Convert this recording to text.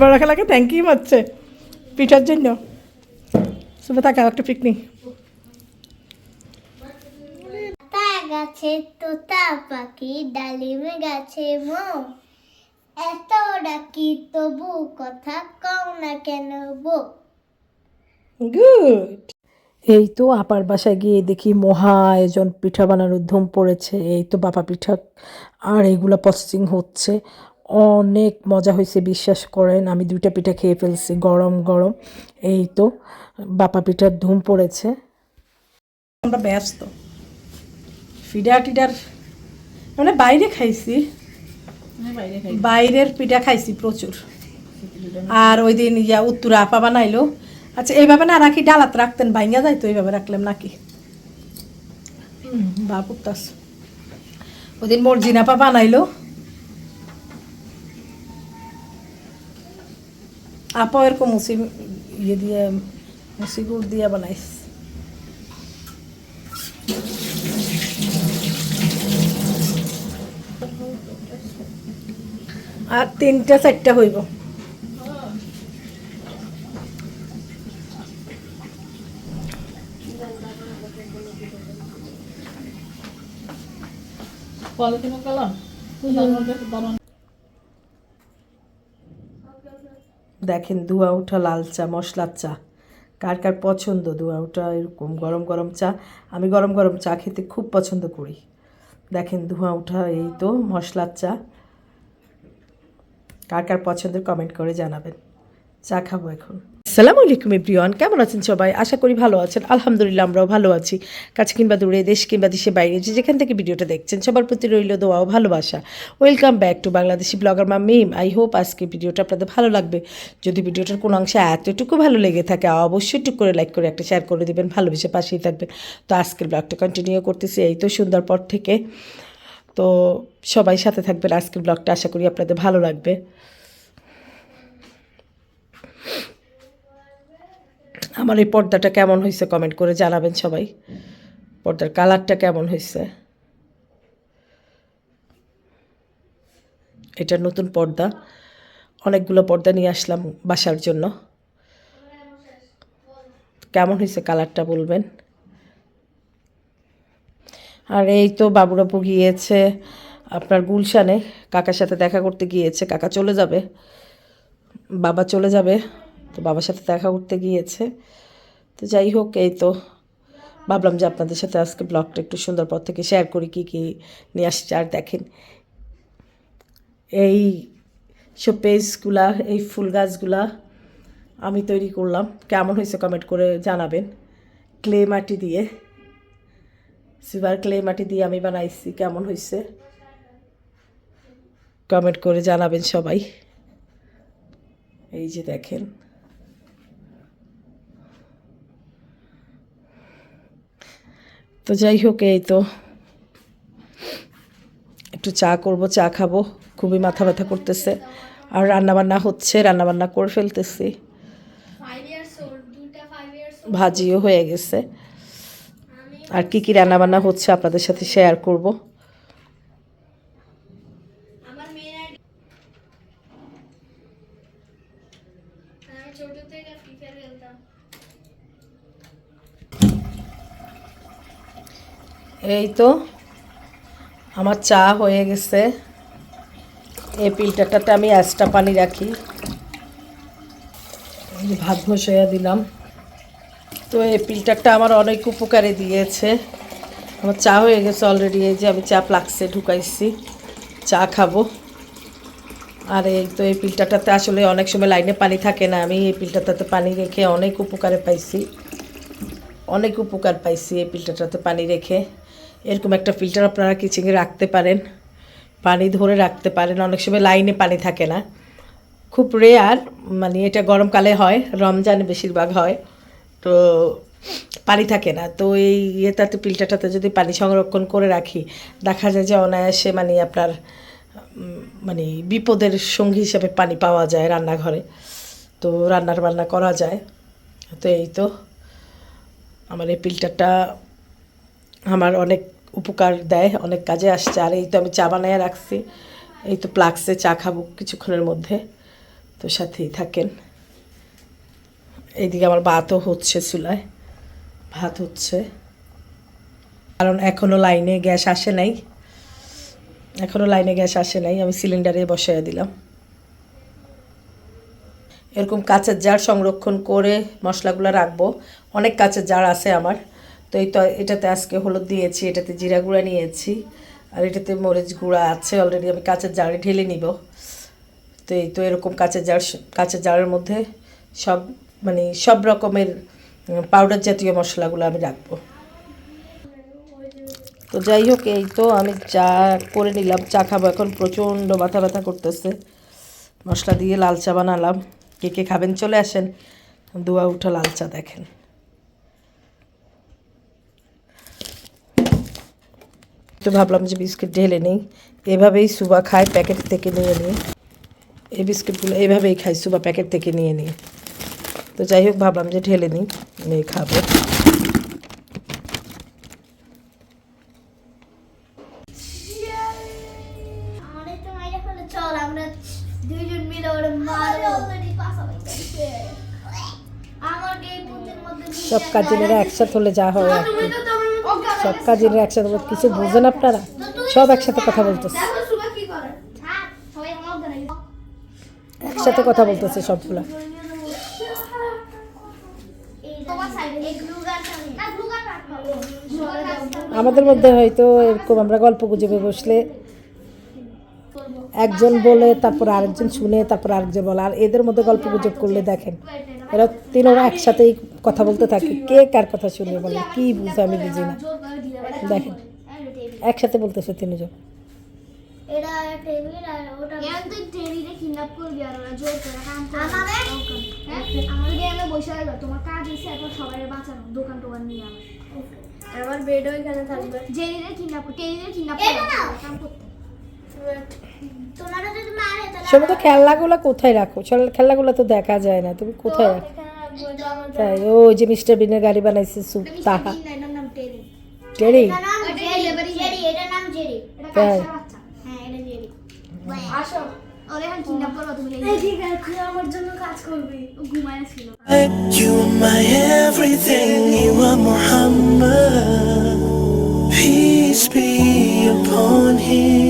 বড় খালাকে thank you হচ্ছে পিঠার জন্য। শুভ থাকা একটা পিকনিক। গাছে তোতা পাখি ডালিমে গাছে মো, এত ডাকি তবু কথা কও না কেন বো। গুড। এই তো আপার বাসায় গিয়ে দেখি মহা আয়োজন, পিঠা বানানোর ধুম পড়েছে। এই তো বাপা পিঠা আর এইগুলো প্রসেসিং হচ্ছে। অনেক মজা হয়েছে বিশ্বাস করেন। আমি 2টা পিঠা খেয়ে ফেলছি গরম গরম। এই তো বাপা পিঠার ধুম পড়েছে। আমরা ব্যস্ত ফিডা টিডার মানে বাইরে খাইছি, বাইরের পিঠা খাইছি প্রচুর। আর ওই দিন উত্তরা আপা বানাইলো। আচ্ছা এইভাবে না রাখি ডালাত রাখতেন ভাইঙ্গা যাইতো, এইভাবে রাখলাম নাকি বাপুতাস। ওই দিন মর্জিন আপা বানাইলো, আপা এরকম মুসি দিয়ে মুসি গুড় দিয়ে বানাইস। আর 3টা 4টা হইব। দেখেন ধোয়া ওঠা লাল চা, মশলার চা, কার কার পছন্দ ধোয়া ওঠা এরকম গরম গরম চা। আমি গরম গরম চা খেতে খুব পছন্দ করি। দেখেন ধোঁয়া ওঠা এই তো মশলার চা। কার কার পছন্দের কমেন্ট করে জানাবেন। চা খাবো এখন। আসসালামু আলাইকুম এভরিওয়ান, কেমন আছেন সবাই? আশা করি ভালো আছেন। আলহামদুলিল্লাহ আমরাও ভালো আছি। কাছে কিংবা দূরে, দেশ কিংবা দেশের বাইরে, যে যেখান থেকে ভিডিওটা দেখছেন সবার প্রতি রইল দোয়া ও ভালোবাসা। Welcome back to Bangladeshi blogger মা মিম। আই হোপ আজকে ভিডিওটা আপনাদের ভালো লাগবে। যদি ভিডিওটার কোনো অংশে এতটুকু ভালো লেগে থাকে অবশ্যই টুক করে লাইক করে একটা শেয়ার করে দেবেন, ভালোবেসে পাশেই থাকবেন। তো আজকের ব্লগটা কন্টিনিউ করতেছি এই তো সন্ধ্যার পর থেকে। তো সবাই সাথে থাকবেন। আজকের ব্লগটা আশা করি আপনাদের ভালো লাগবে। আমার এই পর্দাটা কেমন হয়েছে কমেন্ট করে জানাবেন সবাই। পর্দার কালারটা কেমন হয়েছে। এটা নতুন পর্দা, অনেকগুলো পর্দা নিয়ে আসলাম বাসার জন্য। কেমন হয়েছে কালারটা বলবেন। আর এই তো বাবুরাপু গিয়েছে আপনার গুলশানে, কাকার সাথে দেখা করতে গিয়েছে। কাকা চলে যাবে, বাবা চলে যাবে, তো বাবার সাথে দেখা করতে গিয়েছে। তো যাই হোক এই তো ভাবলাম যে আপনাদের সাথে আজকে ব্লগটা একটু সুন্দর পর থেকে শেয়ার করি কী কী নিয়ে আসছে। আর দেখেন এই শোপিসগুলা, এই ফুল গাছগুলা আমি তৈরি করলাম। কেমন হয়েছে কমেন্ট করে জানাবেন। ক্লে মাটি দিয়ে, সিলভার ক্লে মাটি দিয়ে আমি বানাইছি। কেমন হয়েছে কমেন্ট করে জানাবেন সবাই। এই যে দেখেন তো যাই হোক এই তো একটু চা করব, চা খাবো। খুবই মাথা ব্যথা করতেছে। আর রান্নাবান্না হচ্ছে, রান্নাবান্না করে ফেলতেছি। ভাজিও হয়ে গেছে। আর কি কি রান্নাবান্না হচ্ছে আপনাদের সাথে শেয়ার করব। এই তো আমার চা হয়ে গেছে। এই ফিল্টারটাতে আমি এক্সট্রা পানি রাখি। ভাত বসাইয়া দিলাম। তো এই ফিল্টারটা আমার অনেক উপকারে দিয়েছে। আমার চা হয়ে গেছে অলরেডি। এই যে আমি চা ফ্লাক্সে ঢুকাইছি, চা খাবো। আর এই তো এই ফিল্টারটাতে আসলে অনেক সময় লাইনে পানি থাকে না, আমি এই ফিল্টারটাতে পানি রেখে অনেক উপকারে পাইছি, অনেক উপকার পাইছি এই ফিল্টারটাতে পানি রেখে। এরকম একটা ফিল্টার আপনারা কিচেনে রাখতে পারেন, পানি ধরে রাখতে পারেন। অনেক সময় লাইনে পানি থাকে না, খুব রেয়ার, মানে এটা গরমকালে হয়, রমজানে বেশিরভাগ হয়। তো পানি থাকে না, তো এই ইয়েটাতে ফিল্টারটাতে যদি পানি সংরক্ষণ করে রাখি দেখা যায় যে অনায়াসে মানে আপনার মানে বিপদের সঙ্গী হিসেবে পানি পাওয়া যায় রান্নাঘরে। তো রান্নার বান্না করা যায়। তো এই তো আমার এই ফিল্টারটা আমার অনেক উপকার দেয়, অনেক কাজে আসছে। আর এই তো আমি চা বানিয়ে রাখছি। এই তো ফ্লাক্সে চা খাবো কিছুক্ষণের মধ্যে। তো সাথেই থাকেন। এইদিকে আমার ভাতও হচ্ছে, চুলায় ভাত হচ্ছে, কারণ এখনও লাইনে গ্যাস আসে নাই, আমি সিলিন্ডারে বসাইয়া দিলাম। এরকম কাঁচের জার সংরক্ষণ করে মশলাগুলো রাখবো, অনেক কাঁচের জার আছে আমার। তো এটাতে আজকে হলুদ দিয়েছি, এটাতে জিরা গুঁড়া নিয়েছি, আর এটাতে মরিচ গুঁড়া আছে অলরেডি, আমি কাঁচের জারে ঢেলে নিব। তো এরকম কাঁচের জারের মধ্যে সব রকমের পাউডার জাতীয় মশলাগুলো আমি রাখবো। তো যাই হোক, এই তো আমি চা করে নিলাম, চা খাবো এখন। প্রচণ্ড মাথা ব্যথা করতেছে, মশলা দিয়ে লাল চা বানালাম। কে কে খাবেন চলে আসেন, দুয়া উঠা লাল চা দেখেন। তো ভাবলাম যে বিস্কিট ঢেলে নেই, এভাবেই সুবা খায় প্যাকেট থেকে নিয়ে নিয়ে, এই বিস্কিটগুলো এইভাবেই খাই সুবা প্যাকেট থেকে নিয়ে নিয়ে। তো যাই হোক, ভাবলাম যে ঢেলে নিই, নিয়ে খাবো। চল আমরা দুইজন মিলে ওরে মারো। সব কাজিনেরা একসাথে হলে যা হয় আর কি, সব কাজিনেরা একসাথে হলে কিছু বুঝেন আপনারা, সব একসাথে কথা বলতেছে, একসাথে কথা বলতেছে সবগুলা। আমাদের মধ্যে হয়তো এরকম আমরা গল্প গুজবে বসলে একজন বলে, তারপর আরেকজন শুনে, তারপর আরেকজন বলে। আর এদের মধ্যে গল্প গুজব করলে দেখেন এরা তিনরা একসাথেই কথা বলতে থাকে, কে কার কথা শুনে বলে কি বুঝে আমি বুঝি না। দেখেন একসাথে বলতেছে তিনজন। এটা টেবিল আর ওটা তুই টেবিলে কিডন্যাপ করবি আর ওরা জোর করে কাম করে আমাদের গেমে বসে গেল। তোমার কাজ হইছে এখন সবাই বাঁচানো, দোকান টোকান নিয়ে আমার বেডও এখানে থাকবে। জেরিরে কিডন্যাপ কাম করতে। তোমারা যদি মারে তাহলে সবাই তো খেলনাগুলো কোথায় রাখো? খেলনাগুলো তো দেখা যায় না, তুমি কোথায় রাখো? তাই ওই যে মিস্টার বিনের গাড়ি বানাইছে তাহা এটার নাম টেরি। টেরি? এটার নাম জেরি, এটার নাম জেরি। এটা তাই? বাচ্চা। হ্যাঁ এটা জেরি। আসো ওরে এখন কিডন্যাপ করো তুমি। ঠিক আছে, আমার জন্য কাজ করবি। ও ঘুমায় ছিল। You are my everything, you are Muhammad. Peace be upon him.